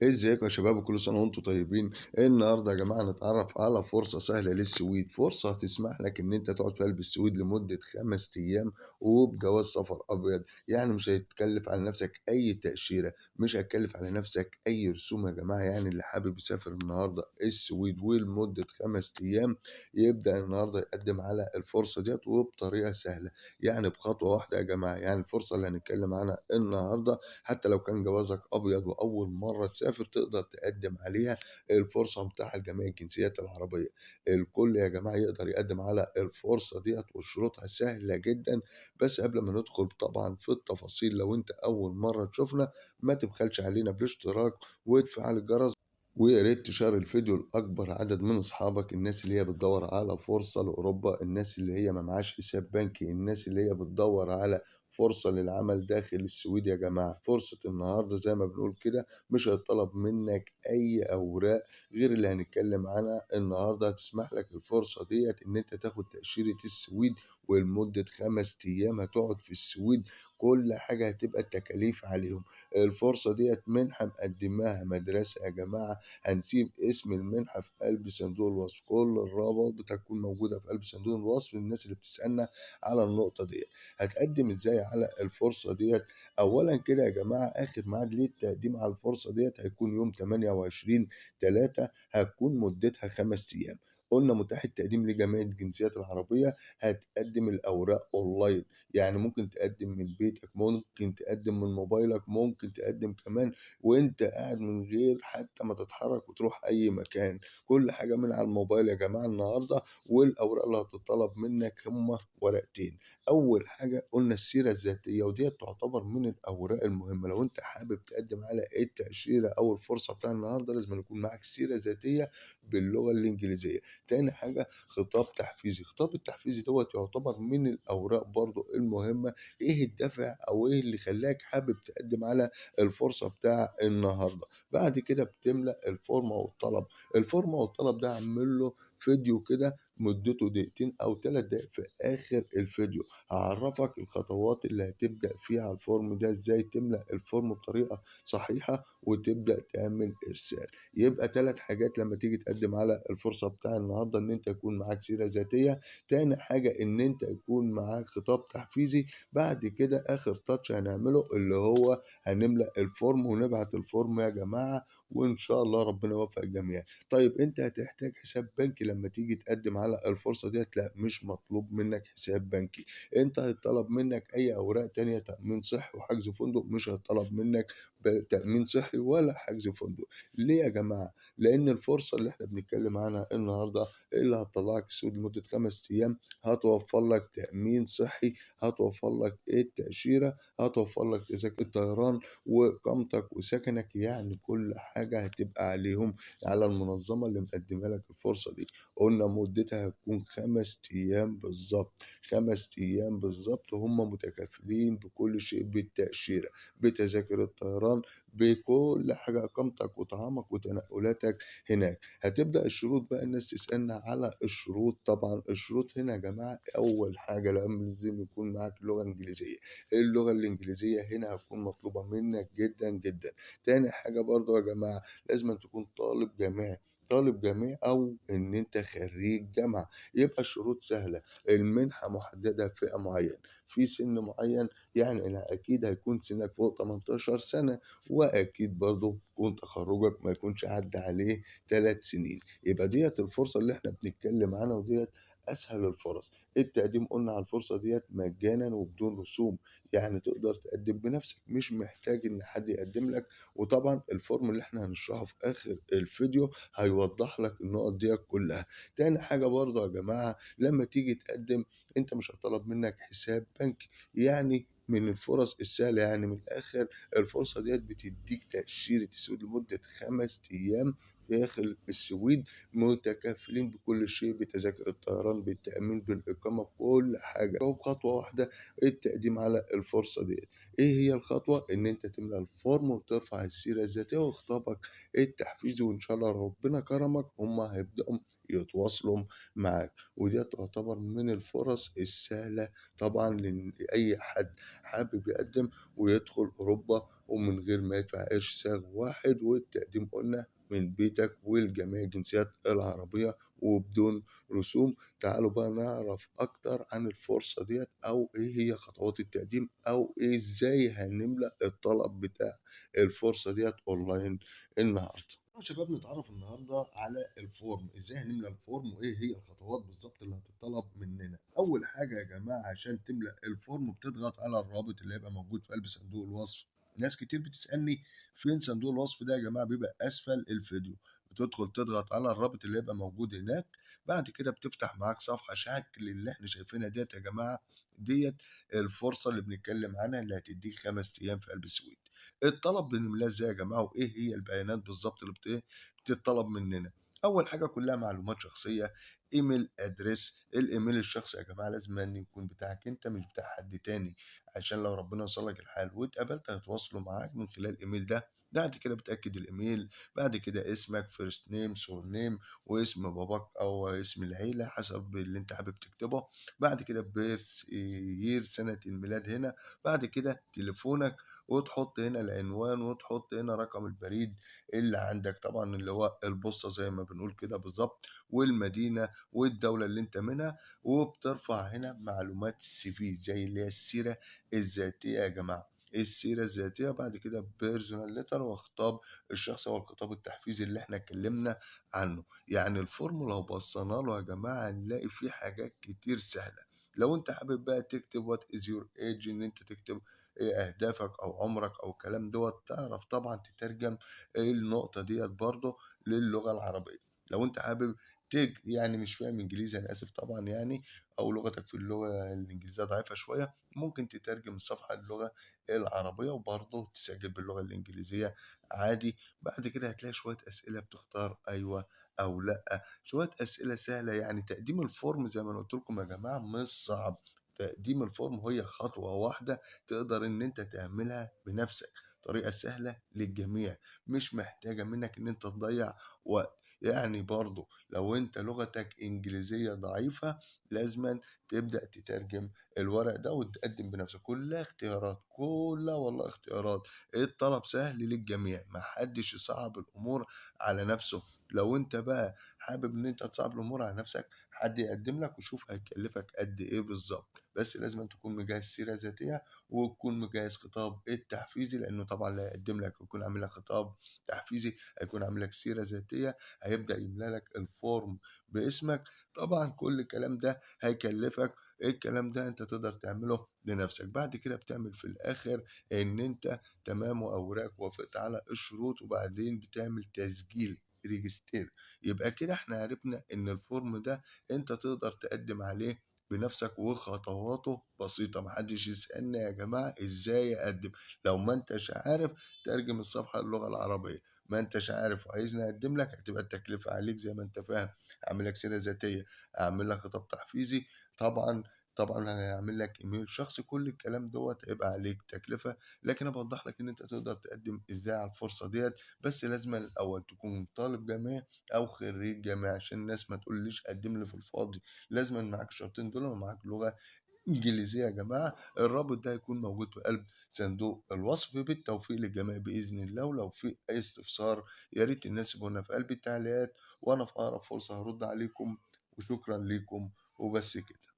ازيكم يا شباب، كل سنة وانتم طيبين. النهارده يا جماعة نتعرف على فرصة سهلة للسويد، فرصة هتسمح لك ان انت تقعد في قلب السويد لمدة 5 ايام وبجواز سفر ابيض. يعني مش هتكلف على نفسك اي تأشيرة، مش هتكلف على نفسك اي رسوم يا جماعة. يعني اللي حابب يسافر النهارده السويد ولمدة 5 ايام يبدأ النهارده يقدم على الفرصة ديت وبطريقة سهلة، يعني بخطوة واحدة يا جماعة. يعني الفرصة اللي هنتكلم عنها النهارده حتى لو كان جوازك أبيض وأول مرة تسافر تقدر تقدم عليها. الفرصة متاحة لجميع الجنسيات العربية، الكل يا جماعة يقدر يقدم على الفرصة ديت وشروطها سهلة جدا. بس قبل ما ندخل طبعا في التفاصيل، لو انت أول مرة تشوفنا ما تبخلش علينا بالاشتراك وتفعل الجرس، ويا ريت تشير الفيديو لأكبر عدد من أصحابك، الناس اللي هي بتدور على فرصة لأوروبا، الناس اللي هي ما معاش حساب بنكي، الناس اللي هي بتدور على فرصة للعمل داخل السويد. يا جماعة فرصة النهاردة زي ما بنقول كده مش هيطلب منك أي أوراق غير اللي هنتكلم عنها النهاردة. هتسمح لك الفرصة ديت إن أنت تاخد تأشيرة السويد، ولمدة 5 أيام هتقعد في السويد. كل حاجة هتبقى التكاليف عليهم. الفرصة ديت منحة مقدماها مدرسة يا جماعة. هنسيب اسم المنحة في قلب صندوق الوصف، كل الرابط بتكون موجودة في قلب صندوق الوصف للناس اللي بتسألنا على النقطة دي. هتقدم ازاي على الفرصة ديت؟ اولا كده يا جماعة، اخر ميعاد للتقديم على الفرصة ديت هيكون يوم 28/3، هتكون مدتها 5 ايام. قلنا متاح التقديم لجميع الجنسيات العربية. هتقدم الأوراق أونلاين، يعني ممكن تقدم من بيتك، ممكن تقدم من موبايلك، ممكن تقدم كمان وانت قاعد من غير حتى ما تتحرك وتروح أي مكان. كل حاجة من على الموبايل يا جماعة النهاردة. والأوراق اللي هتطلب منك هما ورقتين. اول حاجه قلنا السيره الذاتيه، ودي تعتبر من الاوراق المهمه. لو انت حابب تقدم على التاشيره او الفرصه بتاع النهارده لازم يكون معاك سيره ذاتيه باللغه الانجليزيه. تاني حاجه خطاب تحفيزي. خطاب التحفيزي دوت يعتبر من الاوراق برضو المهمه. ايه الدافع او ايه اللي خلاك حابب تقدم على الفرصه بتاع النهارده؟ بعد كده بتملأ الفورمه والطلب. الفورمه والطلب ده عامل له فيديو كده مدته دقيقتين أو 3 دقايق. في آخر الفيديو هعرفك الخطوات اللي هتبدأ فيها على الفورم ده، ازاي تملأ الفورم بطريقة صحيحة وتبدأ تعمل إرسال. يبقى 3 حاجات لما تيجي تقدم على الفرصة بتاع النهاردة: إن أنت يكون معاك سيرة ذاتية، تاني حاجة إن أنت يكون معاك خطاب تحفيزي، بعد كده آخر تاتش هنعمله اللي هو هنملأ الفورم ونبعت الفورم يا جماعة. وإن شاء الله ربنا يوفق الجميع. طيب انت هتحتاج حساب بنكي لما تيجي تقدم على الفرصة ديت؟ لا، مش مطلوب منك حساب بنكي. انت هيطلب منك اي اوراق تانية، تأمين صحي وحجز فندق. مش هيطلب منك تأمين صحي ولا حجز فندق. ليه يا جماعة؟ لان الفرصة اللي احنا بنتكلم عنها النهاردة اللي هتطلعك السود لمدة 5 ايام هتوفر لك تأمين صحي، هتوفر لك التأشيرة، هتوفر لك تذاكر الطيران وإقامتك وسكنك. يعني كل حاجة هتبقى عليهم، على المنظمة اللي مقدمة لك الفرصة دي. قلنا مدتها هتكون 5 أيام بالظبط. 5 أيام بالظبط هم متكفلين بكل شيء، بالتأشيرة، بتذاكر الطيران، بكل حاجة، إقامتك وطعامك وتنقلاتك هناك. هتبدأ الشروط بقى، الناس تسألنا على الشروط. طبعا الشروط هنا يا جماعة أول حاجة لازم يكون معاك لغة إنجليزية. اللغة الإنجليزية هنا هتكون مطلوبة منك جدا جدا. تاني حاجة برضو يا جماعة لازم تكون طالب جامعي، طالب جامعي او ان انت خريج جامعة. يبقى الشروط سهلة. المنحة محددة فئة معين، في سن معين. يعني أنا اكيد هيكون سنك فوق 18 سنة، واكيد برضه يكون تخرجك ما يكونش عدى عليه 3 سنين. يبقى ديت الفرصة اللي احنا بنتكلم عنها، وديت اسهل الفرص. التقديم قلنا على الفرصة ديت مجانا وبدون رسوم، يعني تقدر تقدم بنفسك، مش محتاج ان حد يقدم لك. وطبعا الفورم اللي احنا هنشرحه في اخر الفيديو هيوضح لك النقط دي كلها. تاني حاجة برضه يا جماعة لما تيجي تقدم انت مش هطلب منك حساب بنكي. يعني من الفرص السهلة، يعني من الآخر الفرصة ديت بتديك تأشيرة السويد لمدة 5 أيام داخل السويد، متكفلين بكل شيء، بتذاكر الطيران، بالتأمين، بالإقامة، بكل حاجة. وبخطوة واحدة التقديم على الفرصة دي. ايه هي الخطوة؟ ان انت تملى الفورم وترفع السيرة الذاتية وخطابك التحفيزي، وان شاء الله ربنا كرمك هما هيبدأوا يتواصلوا معاك. ودي تعتبر من الفرص السهلة طبعا لأي حد حابب يقدم ويدخل أوروبا ومن غير ما يدفع قرش صاغ واحد، والتقديم قلنا من بيتك ولجميع الجنسيات العربية وبدون رسوم. تعالوا بقى نعرف أكتر عن الفرصة ديّة، أو إيه هي خطوات التقديم، أو إزاي هنملأ الطلب بتاع الفرصة ديّة أونلاين النهارده. يا شباب نتعرف النهارده على الفورم، إزاي هنملأ الفورم وإيه هي الخطوات بالضبط اللي هتتطلب مننا. أول حاجة يا جماعة عشان تملأ الفورم بتضغط على الرابط اللي هيبقى موجود في قلب صندوق الوصف. ناس كتير بتسألني فين صندوق الوصف ده يا جماعة، بيبقى أسفل الفيديو. بتدخل تضغط على الرابط اللي هيبقى موجود هناك، بعد كده بتفتح معاك صفحة شكل اللي احنا شايفينها ديّة يا جماعة. ديّة الفرصة اللي بنتكلم عنها اللي هتدّيك 5 أيام في قلب السويد. الطلب بنملاه إزاي يا جماعة، وإيه هي البيانات بالضبط اللي بتتطلب مننا. أول حاجة كلّها معلومات شخصية، إيميل أدريس. الإيميل الشخصي يا جماعة لازمًا أن يكون بتاعك أنت مش بتاع حد تاني، عشان لو ربنا ييسر لك الحال واتقبلت هيتواصلوا معاك من خلال الإيميل ده. بعد كده بتأكد الإيميل، بعد كده اسمك first name surname name واسم باباك أو اسم العيلة حسب اللي أنت حابب تكتبه. بعد كده birth year سنة الميلاد هنا، بعد كده تليفونك، وتحط هنا العنوان، وتحط هنا رقم البريد اللي عندك طبعًا اللي هو البوسطة زي ما بنقول كده بالضبط، والمدينة والدولة اللي أنت منها. وبترفع هنا معلومات الCV زي اللي هي السيرة الذاتية يا جماعة. السيرة الذاتية، بعد كده personal letter وخطاب الشخصي أو الخطاب التحفيزي اللي إحنا اتكلمنا عنه. يعني الفورم لو بصينا له يا جماعة هنلاقي فيه حاجات كتير سهلة. لو أنت حابب بقى تكتب what is your age، إن أنت تكتب إيه أهدافك أو عمرك أو الكلام دوّة، تعرف طبعًا تترجم النقطة ديّة برضه للغة العربية. لو أنت حابب يعني مش فاهم إنجليزي، أنا آسف طبعًا يعني، أو لغتك في اللغة الإنجليزية ضعيفة شوية، ممكن تترجم الصفحة للغة العربية وبرضه تسجل باللغة الإنجليزية عادي. بعد كده هتلاقي شوية أسئلة بتختار أيوه أو لأ، شوية أسئلة سهلة. يعني تقديم الفورم زي ما أنا قُلت لكم يا جماعة مش صعب. تقديم الفورم هي خطوة واحدة تقدر إن أنت تعملها بنفسك، طريقة سهلة للجميع، مش محتاجة منك إن أنت تضيّع وقت. يعني برضه لو أنت لغتك إنجليزية ضعيفة لازمًا تبدأ تترجم الورق ده وتقدّم بنفسك. كلّها اختيارات، كلّها والله اختيارات. الطلب سهل للجميع، ما حدش يصعّب الأمور على نفسه. لو أنت بقى حابب إن أنت تصعّب الأمور على نفسك، حد يقدّم لك وشوف هيكلّفك قد إيه بالضبط. بس لازمًا تكون مجهّز سيرة ذاتية، وتكون مجهّز خطاب التحفيزي، لإنه طبعًا اللي هيقدّم لك ويكون عامل لك خطاب تحفيزي هيكون عامل لك سيرة ذاتية، هيبدأ يملا لك الفورم باسمك. طبعًا كل الكلام ده هيكلّفك، الكلام ده أنت تقدر تعمله لنفسك. بعد كده بتعمل في الآخر إن أنت تمام وأوراقك وافقت على الشروط، وبعدين بتعمل تسجيل register. يبقى كده إحنا عرفنا إن الفورم ده أنت تقدر تقدّم عليه بنفسك وخطواته بسيطة. ما حدش يسألني يا جماعة إزاي أقدّم. لو ما أنتش عارف ترجم الصفحة للغة العربية، ما أنتش عارف وعايزني أقدّم لك، هتبقى التكلفة عليك زي ما أنت فاهم. أعمل لك سيرة ذاتية، أعمل لك خطاب تحفيزي، طبعًا هاعمل لك إيميل شخصي. كل الكلام دوّة هيبقى عليك تكلفة، لكن أنا باوضّح لك إن أنت تقدر تقدّم إزاي على الفرصة ديّة. بس لازمًا الأول تكون طالب جامعي أو خريج جامعي، عشان الناس ما تقوليش قدّم لي في الفاضي. لازمًا معاك الشرطين دول ومعاك لغة إنجليزية يا جماعة. الرابط ده هيكون موجود في قلب صندوق الوصف. بالتوفيق للجميع بإذن الله، ولو في أي استفسار يا ريت الناس يسيبوه في قلب التعليقات، وأنا في أقرب فرصة هارُد عليكم. وشكرًا ليكم وبس كده.